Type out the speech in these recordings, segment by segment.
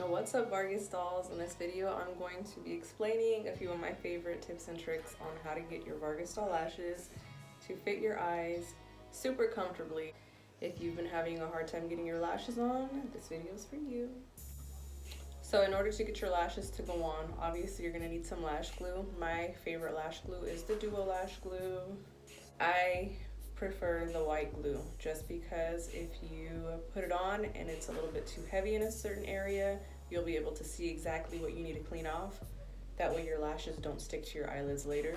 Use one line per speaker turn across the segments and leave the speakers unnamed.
What's up, Vargas dolls? In this video I'm going to be explaining a few of my favorite tips and tricks on how to get your Vargas doll lashes to fit your eyes super comfortably. If you've been having a hard time getting your lashes on, this video is for you. So in order to get your lashes to go on, obviously you're going to need some lash glue. My favorite lash glue is the Duo Lash Glue. I prefer the white glue just because if you put it on and it's a little bit too heavy in a certain area, you'll be able to see exactly what you need to clean off. That way your lashes don't stick to your eyelids later.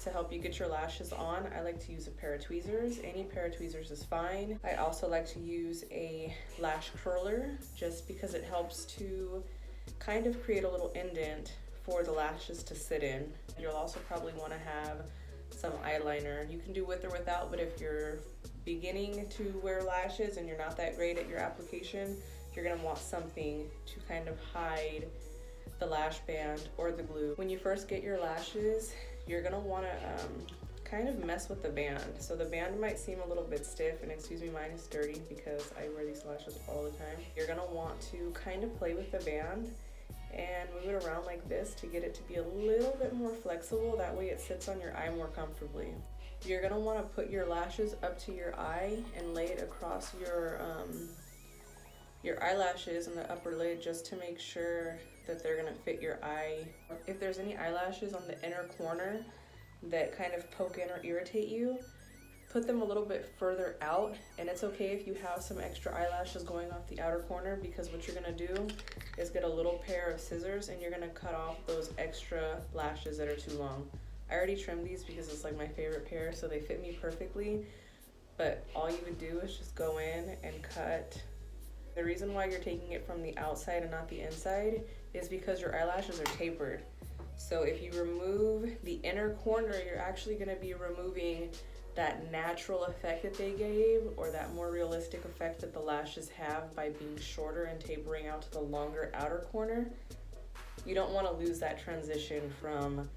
To help you get your lashes on, I like to use a pair of tweezers. Any pair of tweezers is fine. I also like to use a lash curler just because it helps to kind of create a little indent for the lashes to sit in. You'll also probably want to have some eyeliner. You can do with or without, but if you're beginning to wear lashes and you're not that great at your application, you're gonna want something to kind of hide the lash band or the glue. When you first get your lashes, you're gonna wanna kind of mess with the band. So the band might seem a little bit stiff, and excuse me, mine is dirty because I wear these lashes all the time. You're gonna want to kind of play with the band and move it around like this to get it to be a little bit more flexible. That way it sits on your eye more comfortably. You're gonna wanna put your lashes up to your eye and lay it across your eyelashes and the upper lid just to make sure that they're gonna fit your eye. If there's any eyelashes on the inner corner that kind of poke in or irritate you, put them a little bit further out, and it's okay if you have some extra eyelashes going off the outer corner, because what you're gonna do is get a little pair of scissors and you're gonna cut off those extra lashes that are too long. I already trimmed these because it's like my favorite pair, so they fit me perfectly, but all you would do is just go in and cut. The reason why you're taking it from the outside and not the inside is because your eyelashes are tapered. So if you remove the inner corner, you're actually gonna be removing that natural effect that they gave, or that more realistic effect that the lashes have by being shorter and tapering out to the longer outer corner. You don't want to lose that transition from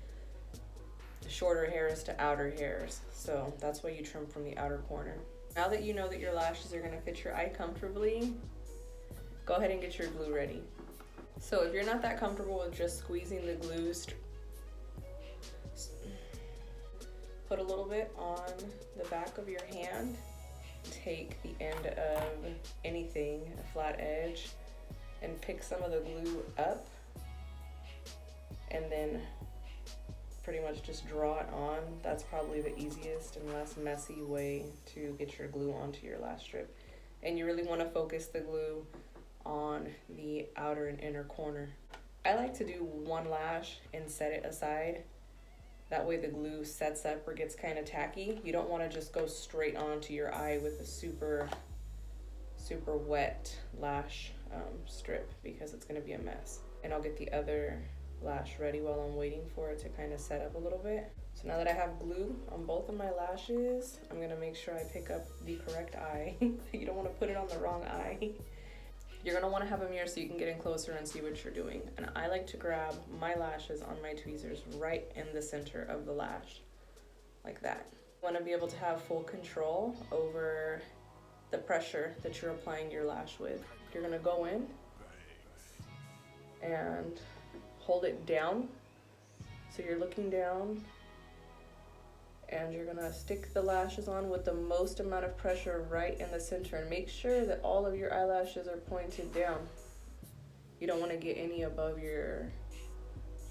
shorter hairs to outer hairs, so that's why you trim from the outer corner. Now that you know that your lashes are going to fit your eye comfortably, go ahead and get your glue ready. So if you're not that comfortable with just squeezing the glue, put a little bit on the back of your hand. Take the end of anything, a flat edge, and pick some of the glue up, and then pretty much just draw it on. That's probably the easiest and less messy way to get your glue onto your lash strip. And you really want to focus the glue on the outer and inner corner. I like to do one lash and set it aside. That way the glue sets up or gets kind of tacky. You don't want to just go straight onto your eye with a super wet lash strip, because it's going to be a mess. And I'll get the other lash ready while I'm waiting for it to kind of set up a little bit. So now that I have glue on both of my lashes, I'm going to make sure I pick up the correct eye. You don't want to put it on the wrong eye. You're gonna wanna have a mirror so you can get in closer and see what you're doing. And I like to grab my lashes on my tweezers right in the center of the lash, like that. You wanna be able to have full control over the pressure that you're applying your lash with. You're gonna go in and hold it down. So you're looking down, and you're gonna stick the lashes on with the most amount of pressure right in the center, and make sure that all of your eyelashes are pointed down. You don't wanna get any above your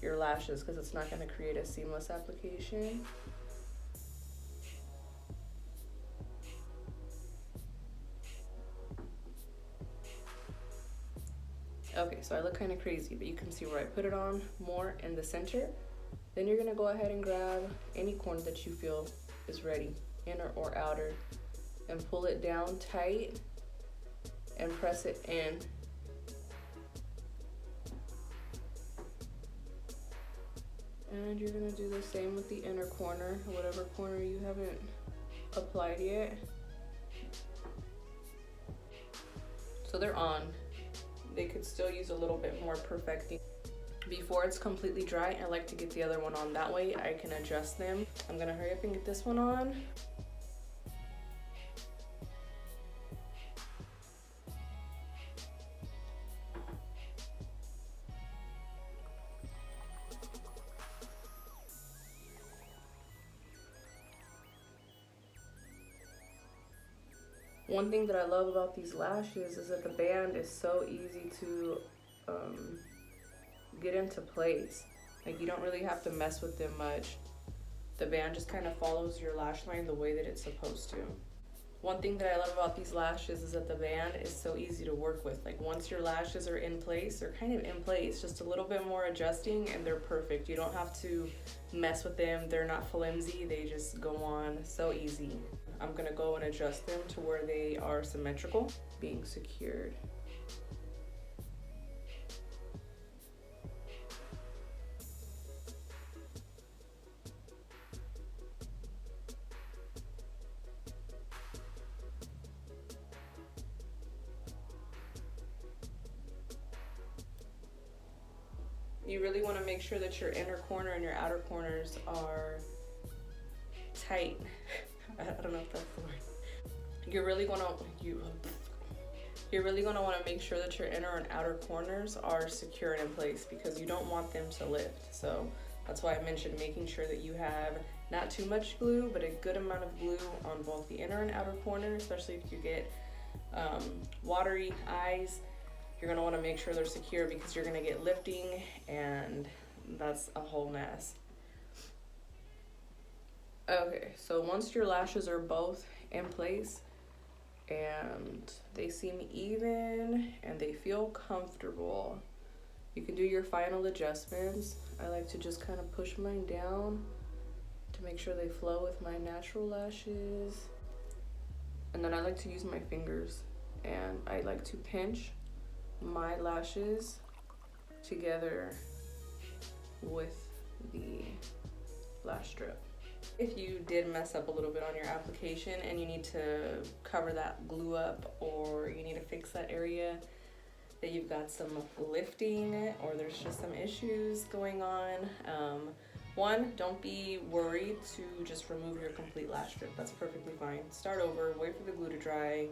lashes, because it's not gonna create a seamless application. Okay, so I look kind of crazy, but you can see where I put it on more in the center. Then you're gonna go ahead and grab any corner that you feel is ready, inner or outer, and pull it down tight and press it in. And you're gonna do the same with the inner corner, whatever corner you haven't applied yet. So they're on. They could still use a little bit more perfecting. Before it's completely dry, I like to get the other one on. That way I can adjust them. I'm gonna hurry up and get this one on. One thing that I love about these lashes is that the band is so easy to get into place. Like, you don't really have to mess with them much. The band just kind of follows your lash line the way that it's supposed to. One thing that I love about these lashes is that the band is so easy to work with. Like, once your lashes are in place, they're kind of in place, just a little bit more adjusting and they're perfect. You don't have to mess with them. They're not flimsy. They just go on so easy. I'm gonna go and adjust them to where they are symmetrical, being secured. You really want to make sure that your inner corner and your outer corners are tight. I don't know if that's the word. You're really going to want to make sure that your inner and outer corners are secure and in place, because you don't want them to lift. So that's why I mentioned making sure that you have not too much glue, but a good amount of glue on both the inner and outer corner, especially if you get watery eyes. You're gonna wanna make sure they're secure, because you're gonna get lifting and that's a whole mess. Okay, so once your lashes are both in place and they seem even and they feel comfortable, you can do your final adjustments. I like to just kind of push mine down to make sure they flow with my natural lashes. And then I like to use my fingers and I like to pinch my lashes together with the lash strip. If you did mess up a little bit on your application and you need to cover that glue up, or you need to fix that area that you've got some lifting or there's just some issues going on, one, don't be worried to just remove your complete lash strip. That's perfectly fine. Start over, wait for the glue to dry.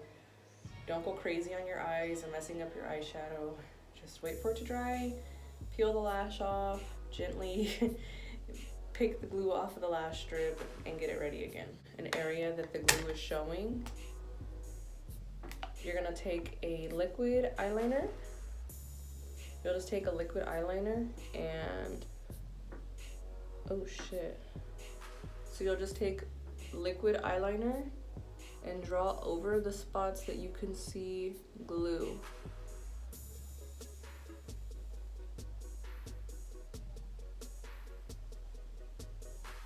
Don't go crazy on your eyes or messing up your eyeshadow. Just wait for it to dry, peel the lash off gently, pick the glue off of the lash strip and get it ready again. An area that the glue is showing, you're gonna take a liquid eyeliner. You'll just take a liquid eyeliner and, oh shit. So you'll just take liquid eyeliner and draw over the spots that you can see glue.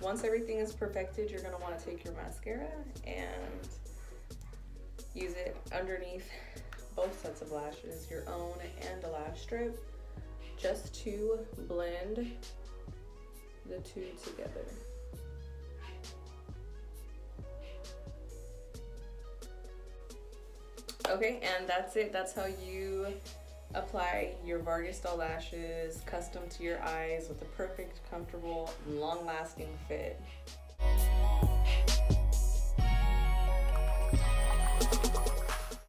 Once everything is perfected, you're gonna wanna take your mascara and use it underneath both sets of lashes, your own and a lash strip, just to blend the two together. Okay, and that's it. That's how you apply your Vargas doll lashes custom to your eyes with a perfect, comfortable, long-lasting fit.